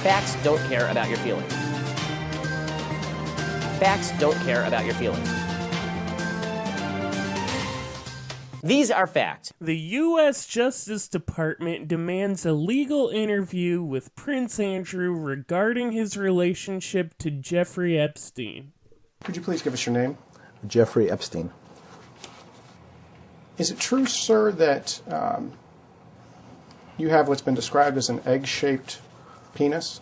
Facts don't care about your feelings. Facts don't care about your feelings. These are facts. The U.S. Justice Department demands a legal interview with Prince Andrew regarding his relationship to Jeffrey Epstein. Could you please give us your name? Jeffrey Epstein. Is it true, sir, that you have what's been described as an egg-shaped penis?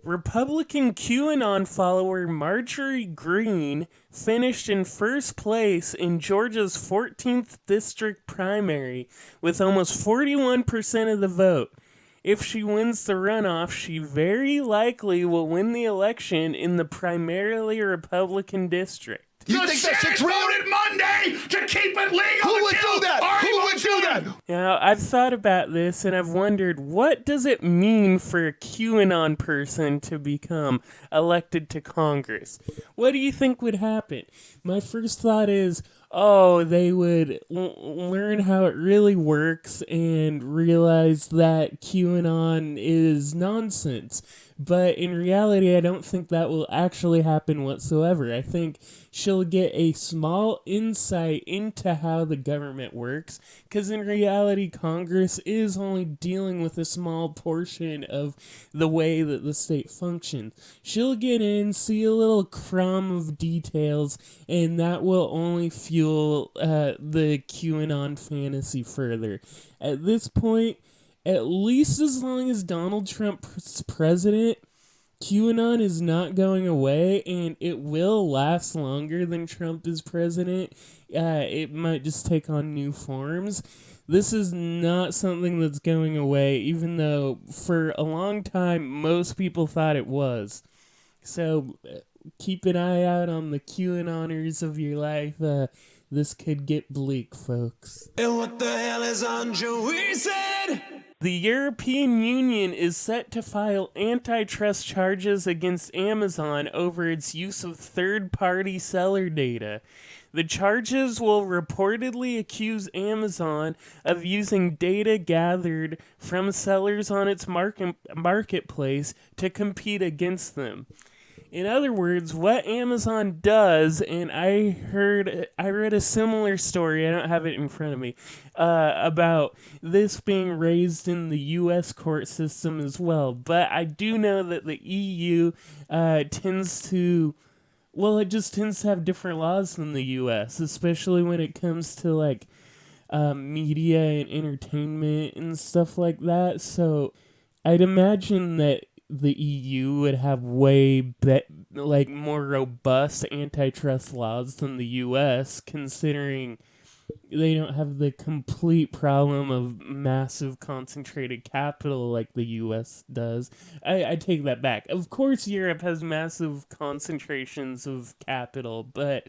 Republican QAnon follower Marjorie Greene finished in first place in Georgia's 14th district primary with almost 41% of the vote. If she wins the runoff, she very likely will win the election in the primarily Republican district. You think that shit's real? Voted Monday to keep it legal. Who would do that? Who would do that? Now, I've thought about this and I've wondered, what does it mean for a QAnon person to become elected to Congress? What do you think would happen? My first thought is, they would learn how it really works and realize that QAnon is nonsense. But in reality, I don't think that will actually happen whatsoever. I think she'll get a small insight into how the government works, because in reality, Congress is only dealing with a small portion of the way that the state functions. She'll get in, see a little crumb of details, and that will only fuel the QAnon fantasy further. At this point, at least as long as Donald Trump is president, QAnon is not going away, and it will last longer than Trump is president. It might just take on new forms. This is not something that's going away, even though for a long time most people thought it was. So keep an eye out on the QAnoners of your life. This could get bleak, folks. And what the hell is on Joey said? The European Union is set to file antitrust charges against Amazon over its use of third-party seller data. The charges will reportedly accuse Amazon of using data gathered from sellers on its marketplace to compete against them. In other words, what Amazon does, and I read a similar story, I don't have it in front of me, about this being raised in the U.S. court system as well. But I do know that the EU tends to have different laws than the U.S., especially when it comes to media and entertainment and stuff like that. So I'd imagine that the EU would have way more robust antitrust laws than the US, considering they don't have the complete problem of massive concentrated capital like the US does. I take that back. Of course, Europe has massive concentrations of capital, but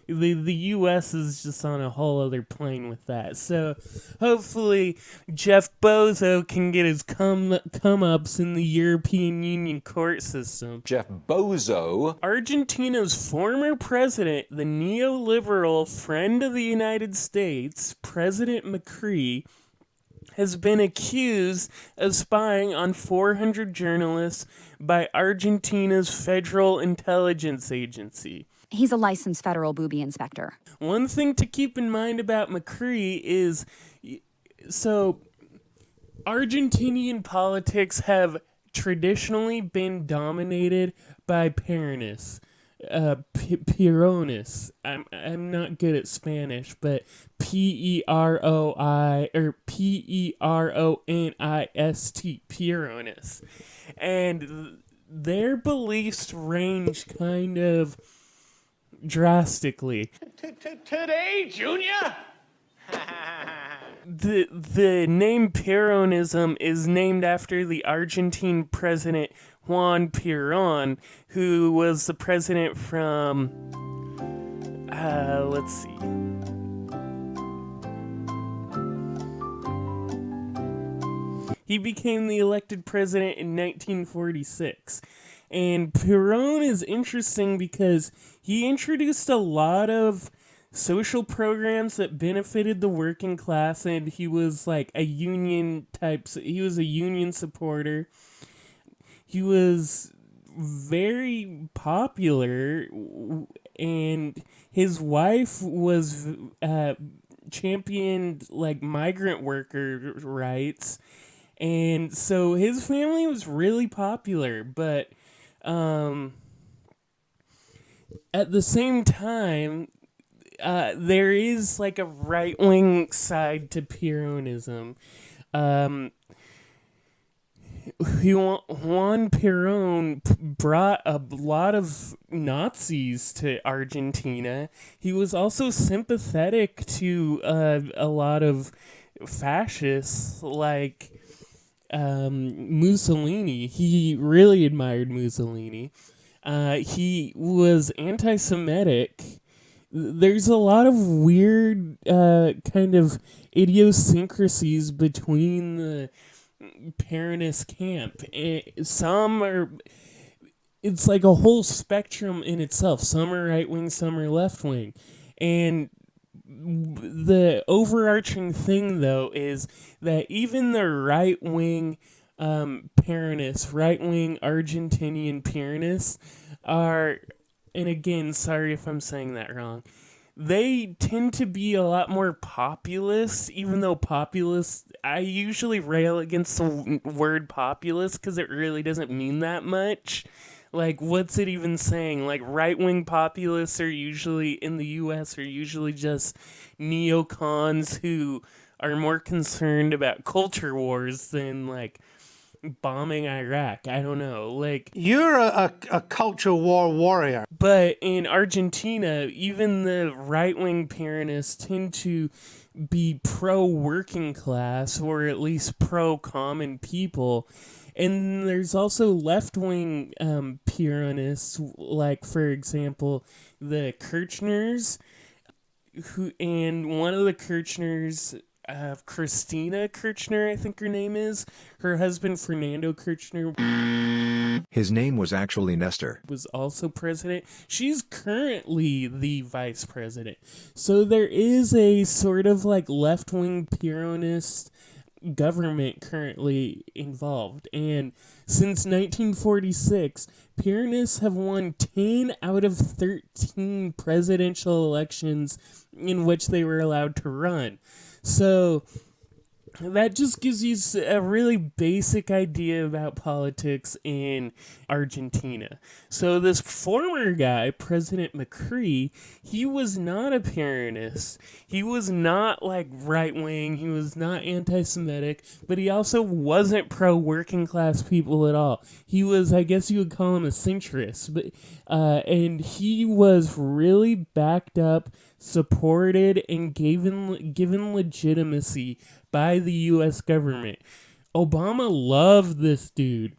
the U.S. is just on a whole other plane with that. So hopefully Jeff Bozo can get his come-ups in the European Union court system. Jeff Bozo. Argentina's former president, the neoliberal friend of the United States, President Macri, has been accused of spying on 400 journalists by Argentina's Federal Intelligence Agency. He's a licensed federal booby inspector. One thing to keep in mind about Macri is, so Argentinian politics have traditionally been dominated by Peronists. Peronists. I'm not good at Spanish, but Peronist, Peronists. And their beliefs range kind of drastically. Today, Junior? The name Peronism is named after the Argentine president Juan Peron, who was the president from, let's see. He became the elected president in 1946. And Peron is interesting because he introduced a lot of social programs that benefited the working class, and he was like he was a union supporter. he was very popular, and his wife was championed like migrant worker rights, and so his family was really popular. But at the same time, there is like a right-wing side to Peronism. Juan Peron brought a lot of Nazis to Argentina. He was also sympathetic to a lot of fascists like Mussolini. He really admired Mussolini. He was anti-Semitic. There's a lot of weird kind of idiosyncrasies between the Peronist camp. Some are, it's like a whole spectrum in itself. Some are right wing, some are left wing. And the overarching thing, though, is that even the right wing Peronists, right wing Argentinian Peronists, are, and again, sorry if I'm saying that wrong, they tend to be a lot more populist, even though populist, I usually rail against the word populist because it really doesn't mean that much. Like, what's it even saying? Like, right-wing populists are usually, in the U.S., are usually just neocons who are more concerned about culture wars than, like, bombing Iraq. I don't know. Like, you're a culture war warrior. But in Argentina, even the right-wing Peronists tend to be pro-working class, or at least pro-common people. And there's also left-wing Peronists, like, for example, the Kirchners, and one of the Kirchners, Christina Kirchner, I think her name is. Her husband, Fernando Kirchner, his name was actually Nestor, was also president. She's currently the vice president. So there is a sort of like left-wing Peronist government currently involved. And since 1946, Peronists have won 10 out of 13 presidential elections in which they were allowed to run. So that just gives you a really basic idea about politics in Argentina. So this former guy, President Macri, he was not a Peronist. He was not like right-wing. He was not anti-Semitic, but he also wasn't pro-working class people at all. He was, I guess you would call him a centrist, but and he was really backed up, supported, and given legitimacy by the U.S. government. Obama loved this dude.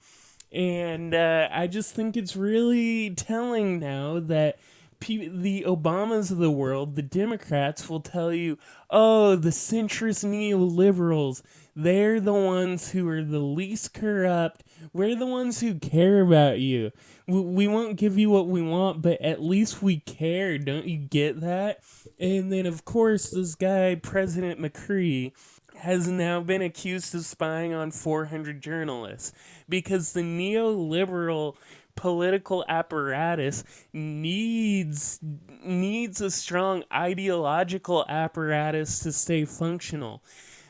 And I just think it's really telling now that the Obamas of the world, the Democrats, will tell you, oh, the centrist neoliberals, they're the ones who are the least corrupt. We're the ones who care about you. We won't give you what we want, but at least we care. Don't you get that? And then, of course, this guy, President Macri, has now been accused of spying on 400 journalists because the neoliberal political apparatus needs a strong ideological apparatus to stay functional.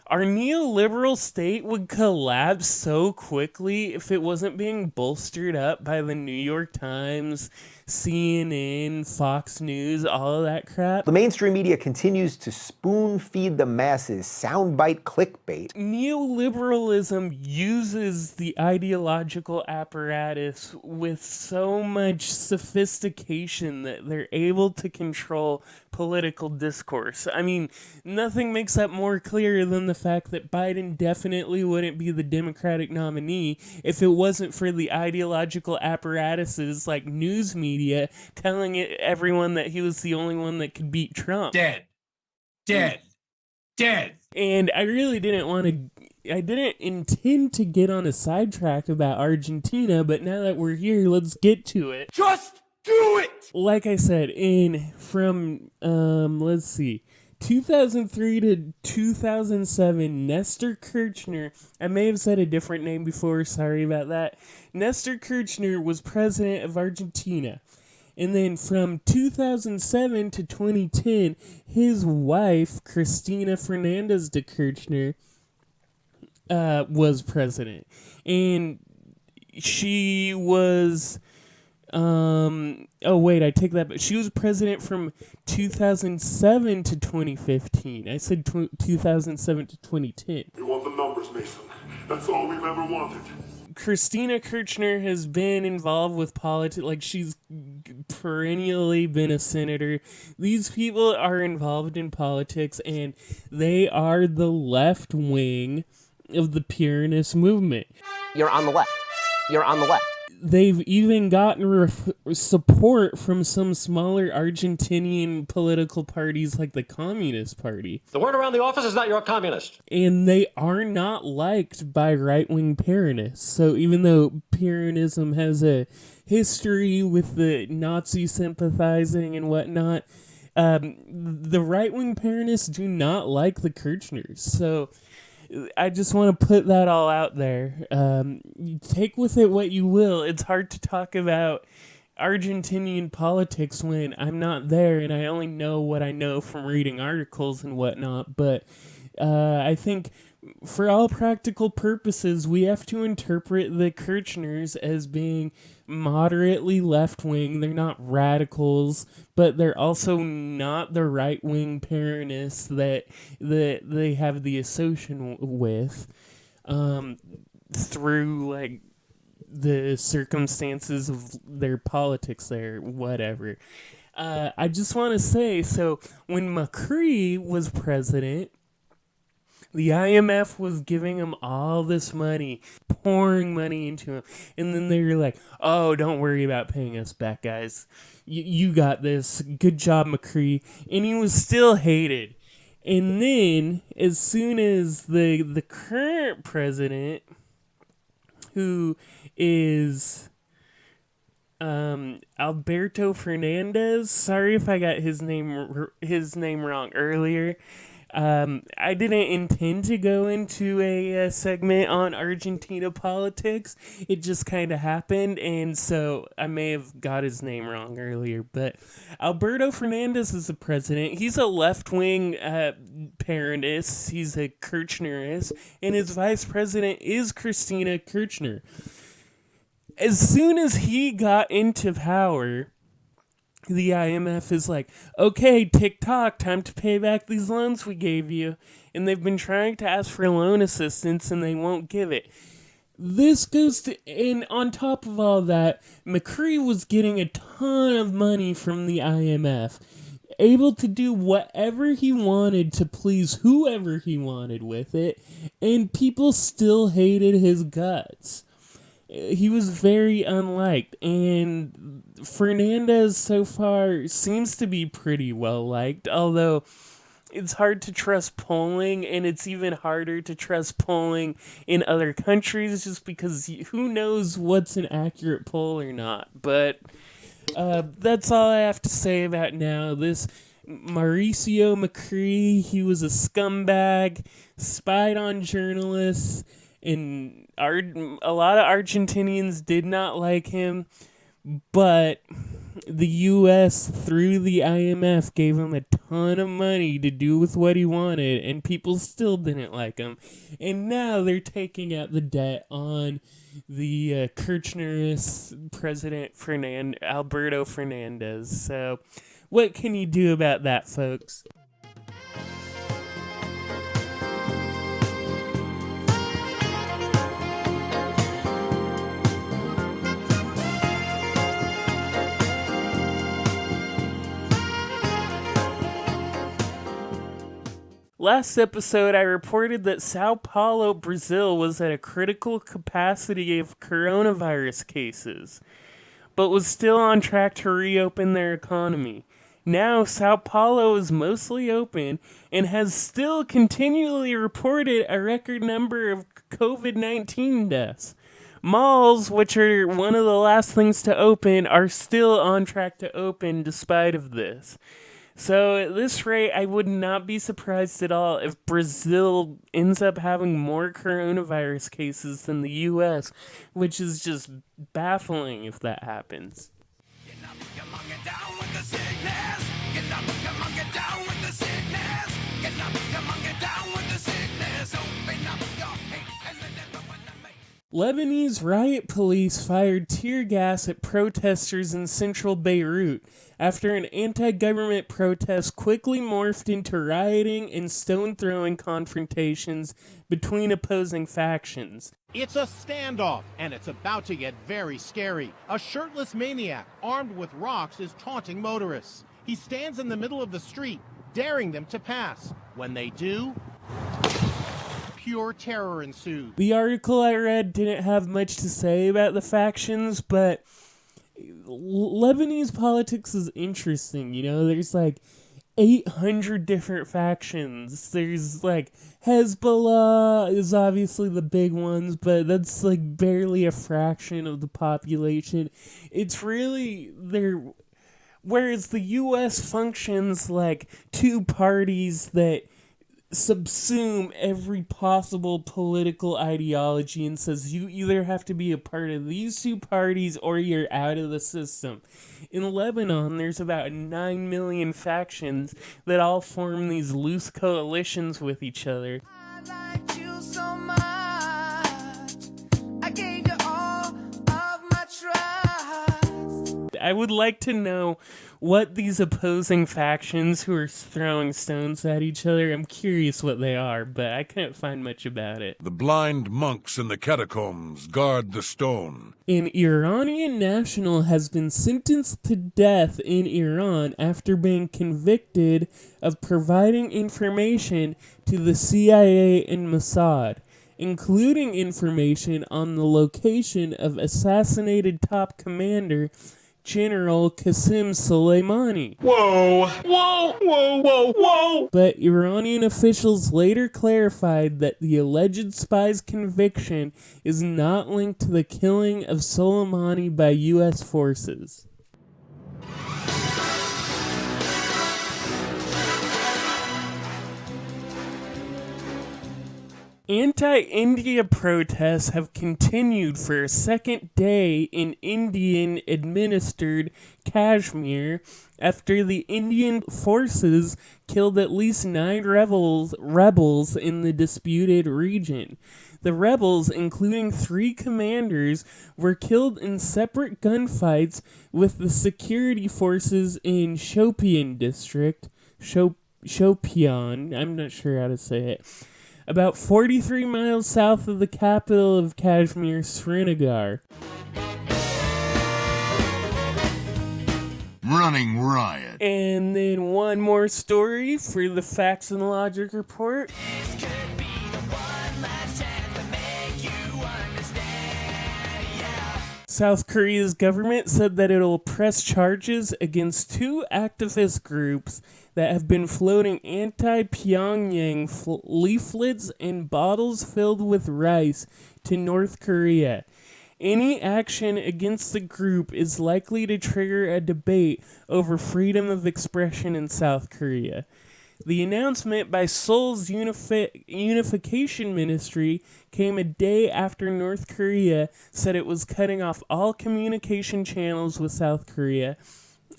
Our neoliberal state would collapse so quickly if it wasn't being bolstered up by the New York Times, CNN, Fox News, all of that crap. The mainstream media continues to spoon-feed the masses soundbite clickbait. Neoliberalism uses the ideological apparatus with so much sophistication that they're able to control political discourse. I mean, nothing makes that more clear than the fact that Biden definitely wouldn't be the Democratic nominee if it wasn't for the ideological apparatuses like news media telling everyone that he was the only one that could beat Trump. Dead. And I really I didn't intend to get on a sidetrack about Argentina, but now that we're here, let's get to it. Just do it! Like I said, from let's see, 2003 to 2007, Nestor Kirchner, I may have said a different name before, sorry about that. Nestor Kirchner was president of Argentina. And then from 2007 to 2010, his wife, Cristina Fernandez de Kirchner, was president. And she was... I take that back. She was president from 2007 to 2015. I said 2007 to 2010. You want the numbers, Mason. That's all we've ever wanted. Cristina Kirchner has been involved with politics. Like, she's perennially been a senator. These people are involved in politics, and they are the left wing of the Peronist movement. You're on the left. You're on the left. They've even gotten support from some smaller Argentinian political parties like the Communist Party. The word around the office is that you're a communist. And they are not liked by right-wing Peronists. So even though Peronism has a history with the Nazi sympathizing and whatnot, the right-wing Peronists do not like the Kirchners. So I just want to put that all out there. You take with it what you will. It's hard to talk about Argentinian politics when I'm not there and I only know what I know from reading articles and whatnot. But I think for all practical purposes, we have to interpret the Kirchners as being moderately left-wing. They're not radicals, but they're also not the right-wing Peronists that they have the association with through, like, the circumstances of their politics there, whatever. I just want to say, so when Macri was president, the IMF was giving him all this money, pouring money into him. And then they were like, oh, don't worry about paying us back, guys. You got this. Good job, Macri. And he was still hated. And then, as soon as the current president, who is Alberto Fernandez, sorry if I got his name wrong earlier. I didn't intend to go into a segment on Argentina politics. It just kind of happened, and so I may have got his name wrong earlier. But Alberto Fernandez is the president. He's a left-wing Peronist. He's a Kirchnerist, and his vice president is Cristina Kirchner. As soon as he got into power, the IMF is like, okay, tick-tock, time to pay back these loans we gave you. And they've been trying to ask for loan assistance, and they won't give it. This goes to, and on top of all that, Macri was getting a ton of money from the IMF, able to do whatever he wanted to please whoever he wanted with it, and people still hated his guts. He was very unliked, and Fernandez so far seems to be pretty well liked, although it's hard to trust polling, and it's even harder to trust polling in other countries just because who knows what's an accurate poll or not. But that's all I have to say about now. This Mauricio Macri, he was a scumbag, spied on journalists, and a lot of Argentinians did not like him, but the U.S. through the IMF gave him a ton of money to do with what he wanted, and people still didn't like him. And now they're taking out the debt on the Kirchnerist President Alberto Fernandez. So what can you do about that, folks? Last episode, I reported that Sao Paulo, Brazil was at a critical capacity of coronavirus cases, but was still on track to reopen their economy. Now, Sao Paulo is mostly open and has still continually reported a record number of COVID-19 deaths. Malls, which are one of the last things to open, are still on track to open despite of this. So at this rate, I would not be surprised at all if Brazil ends up having more coronavirus cases than the US, which is just baffling if that happens. Lebanese riot police fired tear gas at protesters in central Beirut after an anti-government protest quickly morphed into rioting and stone-throwing confrontations between opposing factions. It's a standoff, and it's about to get very scary. A shirtless maniac armed with rocks is taunting motorists. He stands in the middle of the street, daring them to pass. When they do, pure terror ensues. The article I read didn't have much to say about the factions, but Lebanese politics is interesting. You know, there's like 800 different factions. There's like Hezbollah is obviously the big ones, but that's like barely a fraction of the population. It's really whereas the US functions like two parties that subsume every possible political ideology and says you either have to be a part of these two parties or you're out of the system. In Lebanon, there's about 9 million factions that all form these loose coalitions with each other. I liked you so much. I gave you all of my trust. I would like to know what these opposing factions who are throwing stones at each other, I'm curious what they are, but I couldn't find much about it. The blind monks in the catacombs guard the stone. An Iranian national has been sentenced to death in Iran after being convicted of providing information to the CIA and Mossad, including information on the location of assassinated top commander General Qasem Soleimani. Whoa! Whoa! Whoa! Whoa! Whoa! But Iranian officials later clarified that the alleged spy's conviction is not linked to the killing of Soleimani by U.S. forces. Anti-India protests have continued for a second day in Indian-administered Kashmir after the Indian forces killed at least 9 rebels in the disputed region. The rebels, including 3 commanders, were killed in separate gunfights with the security forces in Shopian district, Shopian, I'm not sure how to say it, about 43 miles south of the capital of Kashmir, Srinagar. Running riot. And then one more story for the Facts and Logic Report. South Korea's government said that it'll press charges against 2 activist groups that have been floating anti-Pyongyang leaflets and bottles filled with rice to North Korea. Any action against the group is likely to trigger a debate over freedom of expression in South Korea. The announcement by Seoul's Unification Ministry came a day after North Korea said it was cutting off all communication channels with South Korea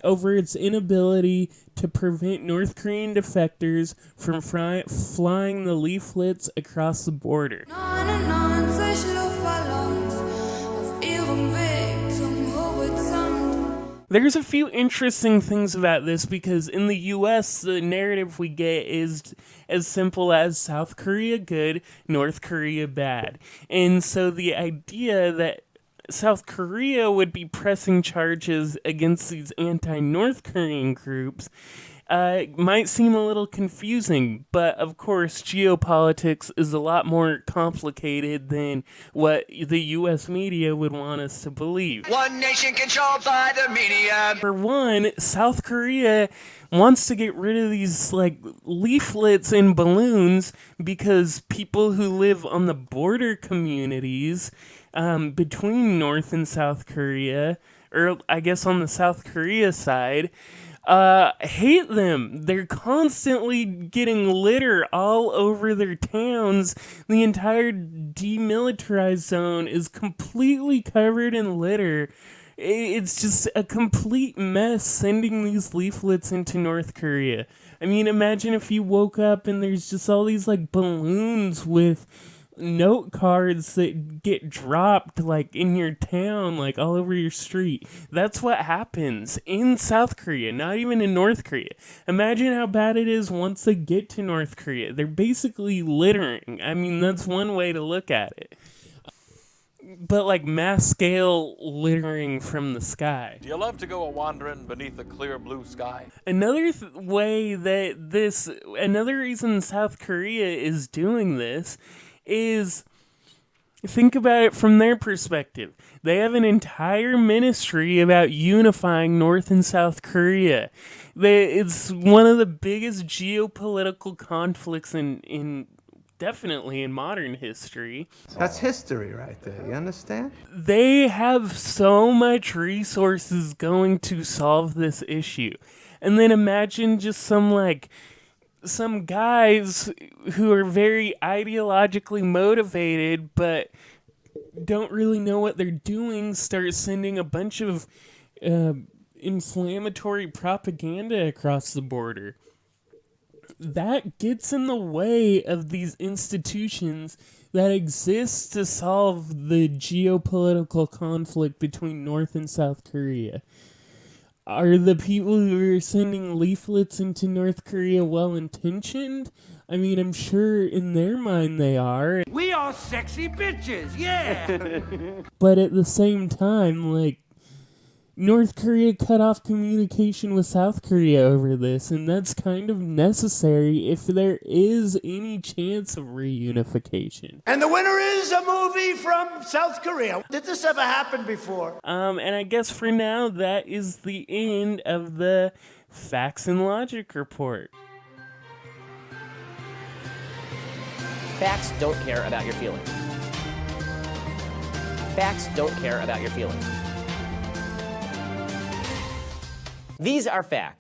over its inability to prevent North Korean defectors from flying the leaflets across the border. There's a few interesting things about this because in the US, the narrative we get is as simple as South Korea good, North Korea bad. And so the idea that South Korea would be pressing charges against these anti-North Korean groups might seem a little confusing, but of course geopolitics is a lot more complicated than what the US media would want us to believe. One nation controlled by the media. For one, South Korea wants to get rid of these like leaflets and balloons because people who live on the border communities between North and South Korea, or I guess on the South Korea side, hate them. They're constantly getting litter all over their towns. The entire demilitarized zone is completely covered in litter. It's just a complete mess sending these leaflets into North Korea. I mean, imagine if you woke up and there's just all these like balloons with note cards that get dropped like in your town, like all over your street. That's what happens in South Korea, not even in North Korea. Imagine how bad it is once they get to North Korea. They're basically littering. I mean, that's one way to look at it. But like mass scale littering from the sky. Do you love to go a-wandering beneath a clear blue sky? Another another reason South Korea is doing this is, think about it from their perspective. They have an entire ministry about unifying North and South Korea. It's one of the biggest geopolitical conflicts definitely in modern history. That's history right there, you understand? They have so much resources going to solve this issue. And then imagine just some guys who are very ideologically motivated but don't really know what they're doing start sending a bunch of inflammatory propaganda across the border. That gets in the way of these institutions that exist to solve the geopolitical conflict between North and South Korea. Are the people who are sending leaflets into North Korea well-intentioned? I mean, I'm sure in their mind they are. We are sexy bitches, yeah! But at the same time, like, North Korea cut off communication with South Korea over this, and that's kind of necessary if there is any chance of reunification. And the winner is a movie from South Korea. Did this ever happen before? And I guess for now, that is the end of the Facts and Logic report. Facts don't care about your feelings. Facts don't care about your feelings. These are facts.